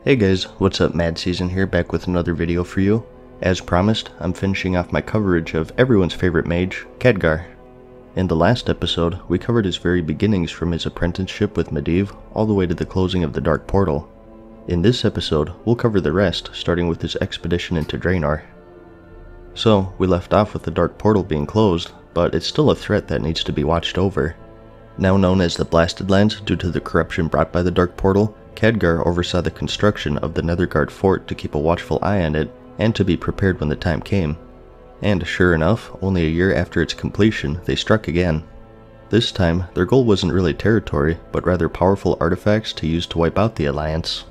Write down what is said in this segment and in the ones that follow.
Hey guys, what's up? MadSeason here, back with another video for you. As promised, I'm finishing off my coverage of everyone's favorite mage, Khadgar. In the last episode, we covered his very beginnings from his apprenticeship with Medivh all the way to the closing of the Dark Portal. In this episode, we'll cover the rest, starting with his expedition into Draenor. So, we left off with the Dark Portal being closed, but it's still a threat that needs to be watched over. Now known as the Blasted Lands due to the corruption brought by the Dark Portal, Khadgar oversaw the construction of the Netherguard fort to keep a watchful eye on it and to be prepared when the time came. And sure enough, only a year after its completion, they struck again. This time, their goal wasn't really territory, but rather powerful artifacts to use to wipe out the Alliance.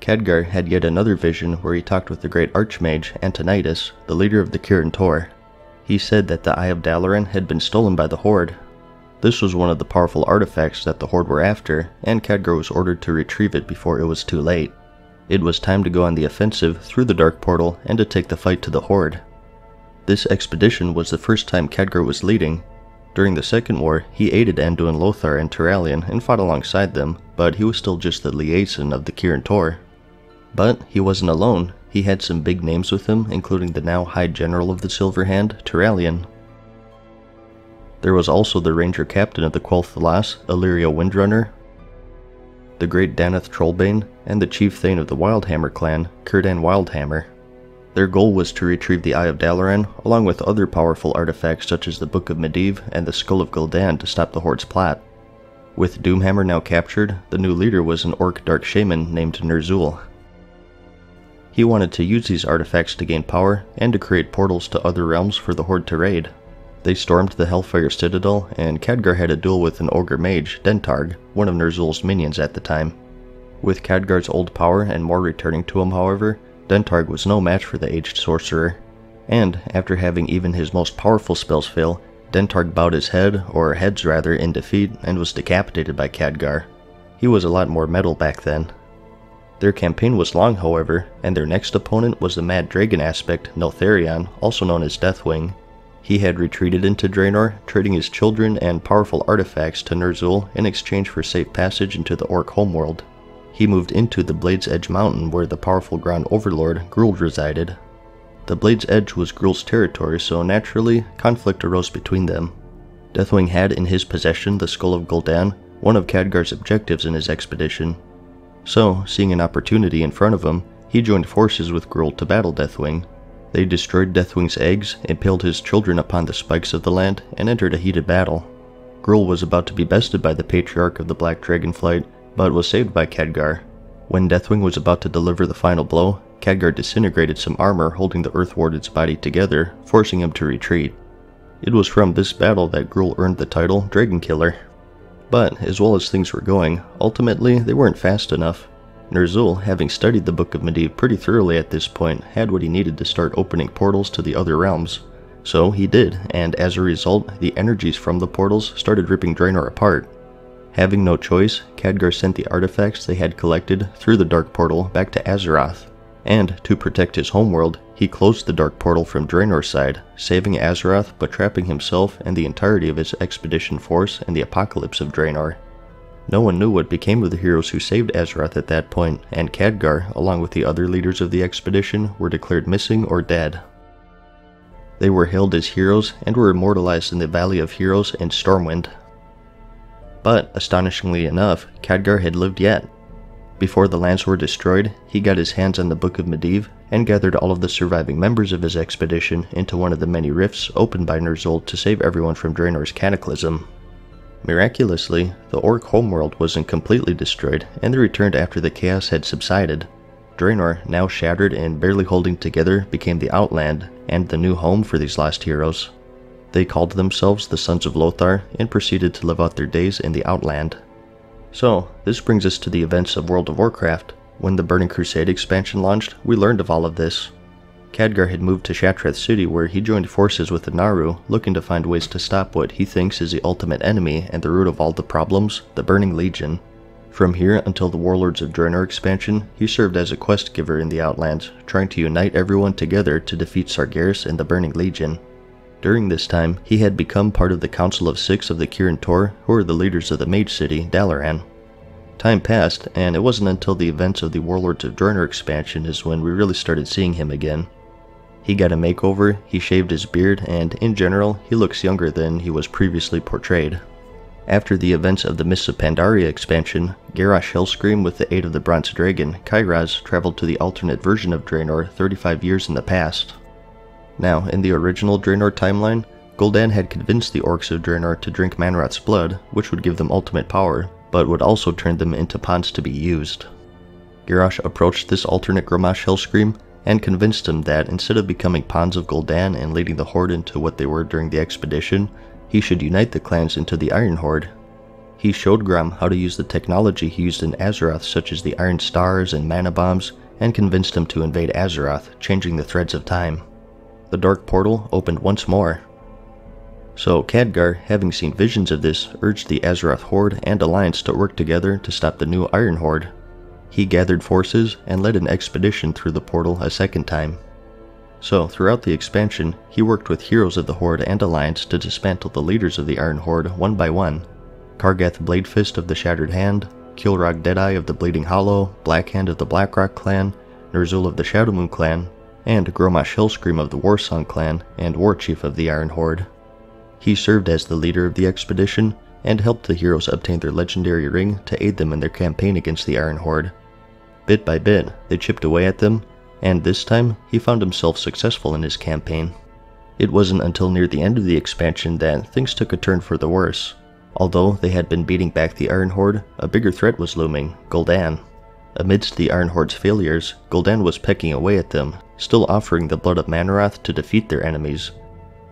Khadgar had yet another vision where he talked with the great archmage Antonidas, the leader of the kil'jaeden. He said that the Eye of Dalaran had been stolen by the Horde. This was one of the powerful artifacts that the Horde were after, and Khadgar was ordered to retrieve it before it was too late. It was time to go on the offensive through the Dark Portal and to take the fight to the Horde. This expedition was the first time Khadgar was leading. During the Second War, he aided Anduin Lothar and Turalyon and fought alongside them, but he was still just the liaison of the kil'jaeden. But he wasn't alone. He had some big names with him, including the now High General of the Silver Hand, Turalyon. There was also the Ranger Captain of the Quel'Thalas, Illyria Windrunner, the Great Danath Trollbane, and the Chief Thane of the Wildhammer clan, gul'dan Wildhammer. Their goal was to retrieve the Eye of Dalaran, along with other powerful artifacts such as the Book of Medivh and the Skull of Gul'dan to stop the Horde's plot. With Doomhammer now captured, the new leader was an Orc Dark Shaman named Ner'zhul. He wanted to use these artifacts to gain power and to create portals to other realms for the Horde to raid. They stormed the Hellfire Citadel, and Khadgar had a duel with an ogre mage, Dentarg, one of Ner'zhul's minions at the time. With Khadgar's old power and more returning to him, however, Dentarg was no match for the aged sorcerer. And, after having even his most powerful spells fail, Dentarg bowed his head, or heads rather, in defeat and was decapitated by Khadgar. He was a lot more metal back then. Their campaign was long, however, and their next opponent was the mad dragon aspect, Neltharion, also known as Deathwing. He had retreated into Draenor, trading his children and powerful artifacts to Ner'zhul in exchange for safe passage into the Orc homeworld. He moved into the Blade's Edge mountain where the powerful ground overlord, Gruul, resided. The Blade's Edge was Gruul's territory, so naturally, conflict arose between them. Deathwing had in his possession the Skull of Gul'dan, one of Khadgar's objectives in his expedition. So, seeing an opportunity in front of him, he joined forces with Gruul to battle Deathwing. They destroyed Deathwing's eggs, impaled his children upon the spikes of the land, and entered a heated battle. Gruul was about to be bested by the Patriarch of the Black Dragonflight, but was saved by Khadgar. When Deathwing was about to deliver the final blow, Khadgar disintegrated some armor holding the Earthward's body together, forcing him to retreat. It was from this battle that Gruul earned the title Dragon Killer. But, as well as things were going, ultimately they weren't fast enough. Ner'zhul, having studied the Book of Medivh pretty thoroughly at this point, had what he needed to start opening portals to the other realms. So he did, and as a result, the energies from the portals started ripping Draenor apart. Having no choice, Khadgar sent the artifacts they had collected through the Dark Portal back to Azeroth. And, to protect his homeworld, he closed the Dark Portal from Draenor's side, saving Azeroth but trapping himself and the entirety of his expedition force in the apocalypse of Draenor. No one knew what became of the heroes who saved Azeroth at that point, and Khadgar, along with the other leaders of the expedition, were declared missing or dead. They were hailed as heroes and were immortalized in the Valley of Heroes in Stormwind. But, astonishingly enough, Khadgar had lived yet. Before the lands were destroyed, he got his hands on the Book of Medivh and gathered all of the surviving members of his expedition into one of the many rifts opened by Ner'zhul to save everyone from Draenor's cataclysm. Miraculously, the Orc homeworld wasn't completely destroyed, and they returned after the chaos had subsided. Draenor, now shattered and barely holding together, became the Outland, and the new home for these lost heroes. They called themselves the Sons of Lothar, and proceeded to live out their days in the Outland. So, this brings us to the events of World of Warcraft. When the Burning Crusade expansion launched, we learned of all of this. Khadgar had moved to Shattrath City where he joined forces with the Naaru, looking to find ways to stop what he thinks is the ultimate enemy and the root of all the problems, the Burning Legion. From here until the Warlords of Draenor expansion, he served as a quest giver in the Outlands, trying to unite everyone together to defeat Sargeras and the Burning Legion. During this time, he had become part of the Council of Six of the kil'jaeden, who were the leaders of the Mage City, Dalaran. Time passed, and it wasn't until the events of the Warlords of Draenor expansion is when we really started seeing him again. He got a makeover, he shaved his beard, and in general, he looks younger than he was previously portrayed. After the events of the Mists of Pandaria expansion, Garrosh Hellscream with the aid of the Bronze Dragon, Kairaz, traveled to the alternate version of Draenor 35 years in the past. Now, in the original Draenor timeline, Gul'dan had convinced the orcs of Draenor to drink Manroth's blood, which would give them ultimate power, but would also turn them into pawns to be used. Garrosh approached this alternate Grommash Hellscream and convinced him that instead of becoming pawns of Gul'dan and leading the Horde into what they were during the expedition, he should unite the clans into the Iron Horde. He showed Grom how to use the technology he used in Azeroth, such as the Iron Stars and Mana Bombs, and convinced him to invade Azeroth, changing the threads of time. The Dark Portal opened once more. So Khadgar, having seen visions of this, urged the Azeroth Horde and Alliance to work together to stop the new Iron Horde. He gathered forces and led an expedition through the portal a second time. So, throughout the expansion, he worked with heroes of the Horde and Alliance to dismantle the leaders of the Iron Horde one by one. Kargath Bladefist of the Shattered Hand, Kil'jaeden Deadeye of the Bleeding Hollow, Blackhand of the Blackrock clan, Ner'zhul of the Shadowmoon clan, and Grommash Hellscream of the Warsong clan and Warchief of the Iron Horde. He served as the leader of the expedition and helped the heroes obtain their legendary ring to aid them in their campaign against the Iron Horde. Bit by bit, they chipped away at them, and this time, he found himself successful in his campaign. It wasn't until near the end of the expansion that things took a turn for the worse. Although they had been beating back the Iron Horde, a bigger threat was looming, Gul'dan. Amidst the Iron Horde's failures, Gul'dan was pecking away at them, still offering the blood of Manroth to defeat their enemies.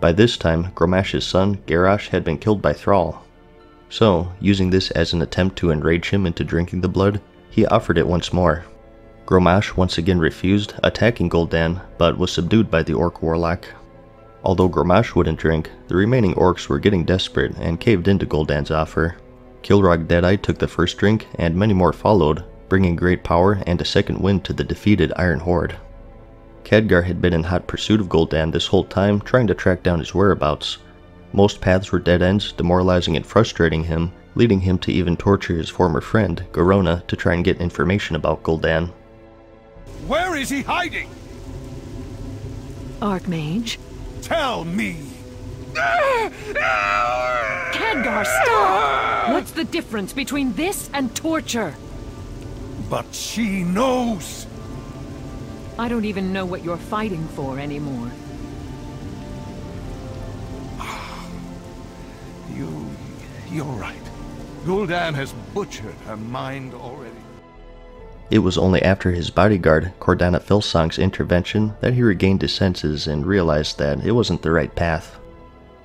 By this time, Grommash's son, Garrosh, had been killed by Thrall. So, using this as an attempt to enrage him into drinking the blood, he offered it once more. Grommash once again refused, attacking Gul'dan, but was subdued by the Orc Warlock. Although Grommash wouldn't drink, the remaining orcs were getting desperate and caved into Gul'dan's offer. Kil'jaeden Deadeye took the first drink, and many more followed, bringing great power and a second wind to the defeated Iron Horde. Khadgar had been in hot pursuit of Gul'dan this whole time, trying to track down his whereabouts. Most paths were dead ends, demoralizing and frustrating him, leading him to even torture his former friend, Garona, to try and get information about Gul'dan. Where is he hiding? Archmage? Tell me! Khadgar, stop! What's the difference between this and torture? But she knows! I don't even know what you're fighting for anymore. You're right. Gul'dan has butchered her mind already. It was only after his bodyguard, Cordana Filsong's intervention, that he regained his senses and realized that it wasn't the right path.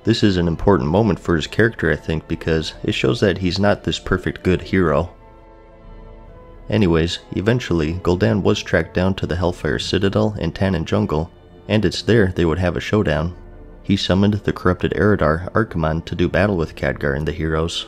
This is an important moment for his character, I think, because it shows that he's not this perfect good hero. Anyways, eventually, Gul'dan was tracked down to the Hellfire Citadel in Tannin Jungle, and it's there they would have a showdown. He summoned the corrupted Eredar, Archimonde, to do battle with Khadgar and the heroes.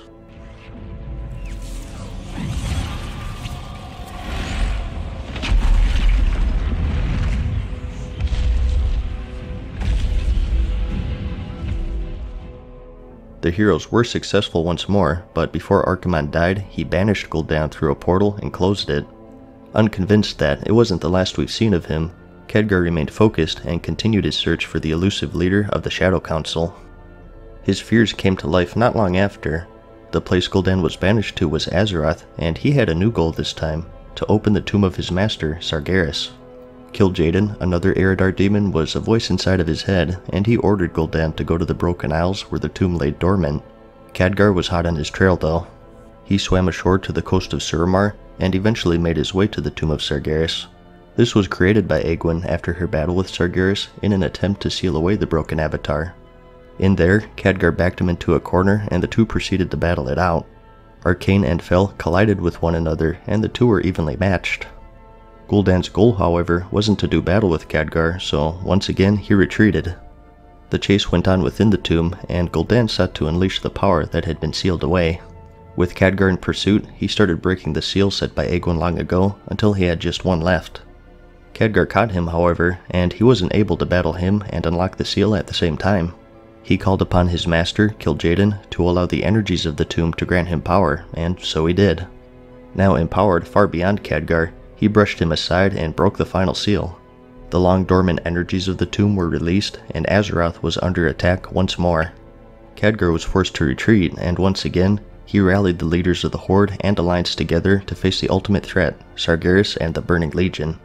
The heroes were successful once more, but before Archimonde died, he banished Gul'dan through a portal and closed it. Unconvinced that it wasn't the last we've seen of him, Khadgar remained focused and continued his search for the elusive leader of the Shadow Council. His fears came to life not long after. The place Gul'dan was banished to was Azeroth, and he had a new goal this time, to open the tomb of his master, Sargeras. Kil'jaeden, another Eredar demon, was a voice inside of his head, and he ordered Gul'dan to go to the Broken Isles where the tomb lay dormant. Khadgar was hot on his trail though. He swam ashore to the coast of Suramar, and eventually made his way to the tomb of Sargeras. This was created by Egwene after her battle with Sargeras in an attempt to seal away the broken avatar. In there, Khadgar backed him into a corner and the two proceeded to battle it out. Arcane and Fel collided with one another and the two were evenly matched. Gul'dan's goal, however, wasn't to do battle with Khadgar, so once again he retreated. The chase went on within the tomb, and Gul'dan sought to unleash the power that had been sealed away. With Khadgar in pursuit, he started breaking the seal set by Egwene long ago, until he had just one left. Khadgar caught him, however, and he wasn't able to battle him and unlock the seal at the same time. He called upon his master, Kil'jaeden, to allow the energies of the tomb to grant him power, and so he did. Now empowered far beyond Khadgar, he brushed him aside and broke the final seal. The long dormant energies of the tomb were released, and Azeroth was under attack once more. Khadgar was forced to retreat, and once again, he rallied the leaders of the Horde and Alliance together to face the ultimate threat, Sargeras and the Burning Legion.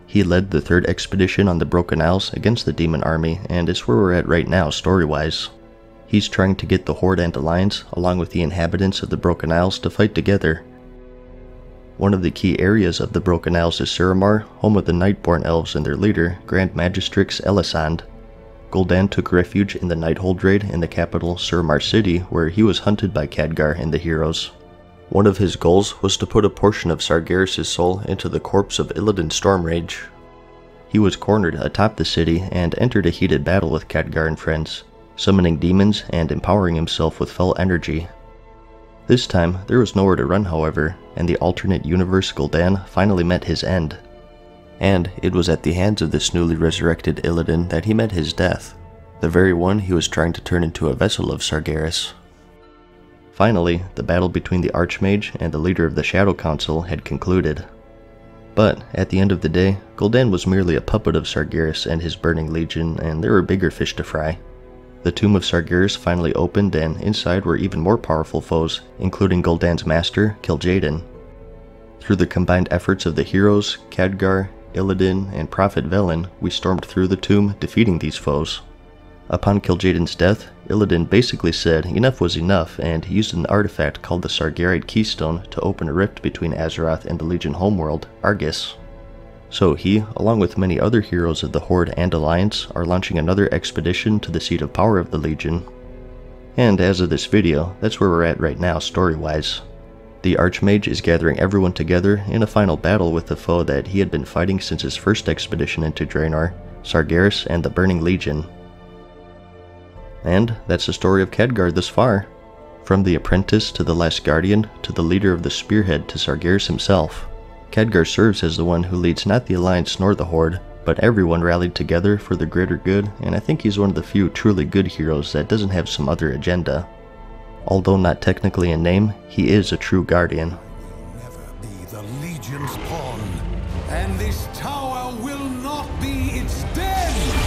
He led the third expedition on the Broken Isles against the Demon Army, and is where we're at right now story-wise. He's trying to get the Horde and Alliance, along with the inhabitants of the Broken Isles, to fight together. One of the key areas of the Broken Isles is Suramar, home of the Nightborn Elves and their leader, Grand Magistrix Elisand. Gul'dan took refuge in the Nighthold raid in the capital Suramar City, where he was hunted by Khadgar and the heroes. One of his goals was to put a portion of Sargeras' soul into the corpse of Illidan Stormrage. He was cornered atop the city and entered a heated battle with Khadgar and friends, summoning demons and empowering himself with fell energy. This time, there was nowhere to run, however, and the alternate universe Gul'dan finally met his end. And it was at the hands of this newly resurrected Illidan that he met his death, the very one he was trying to turn into a vessel of Sargeras. Finally, the battle between the archmage and the leader of the Shadow Council had concluded. But at the end of the day, Gul'dan was merely a puppet of Sargeras and his Burning Legion, and there were bigger fish to fry. The tomb of Sargeras finally opened, and inside were even more powerful foes, including Gul'dan's master, kil'jaeden. Through the combined efforts of the heroes, Khadgar, Illidan, and Prophet Velen, we stormed through the tomb, defeating these foes. Upon kil'jaeden's death, Illidan basically said enough was enough, and he used an artifact called the Sargerite Keystone to open a rift between Azeroth and the Legion homeworld, Argus. So he, along with many other heroes of the Horde and Alliance, are launching another expedition to the seat of power of the Legion. And as of this video, that's where we're at right now story-wise. The Archmage is gathering everyone together in a final battle with the foe that he had been fighting since his first expedition into Draenor, Sargeras and the Burning Legion. And that's the story of Khadgar thus far. From the apprentice to the last guardian, to the leader of the spearhead to Sargeras himself. Khadgar serves as the one who leads not the Alliance nor the Horde, but everyone rallied together for the greater good, and I think he's one of the few truly good heroes that doesn't have some other agenda. Although not technically in name, he is a true guardian. Will never be the Legion's pawn, and this tower will not be its den!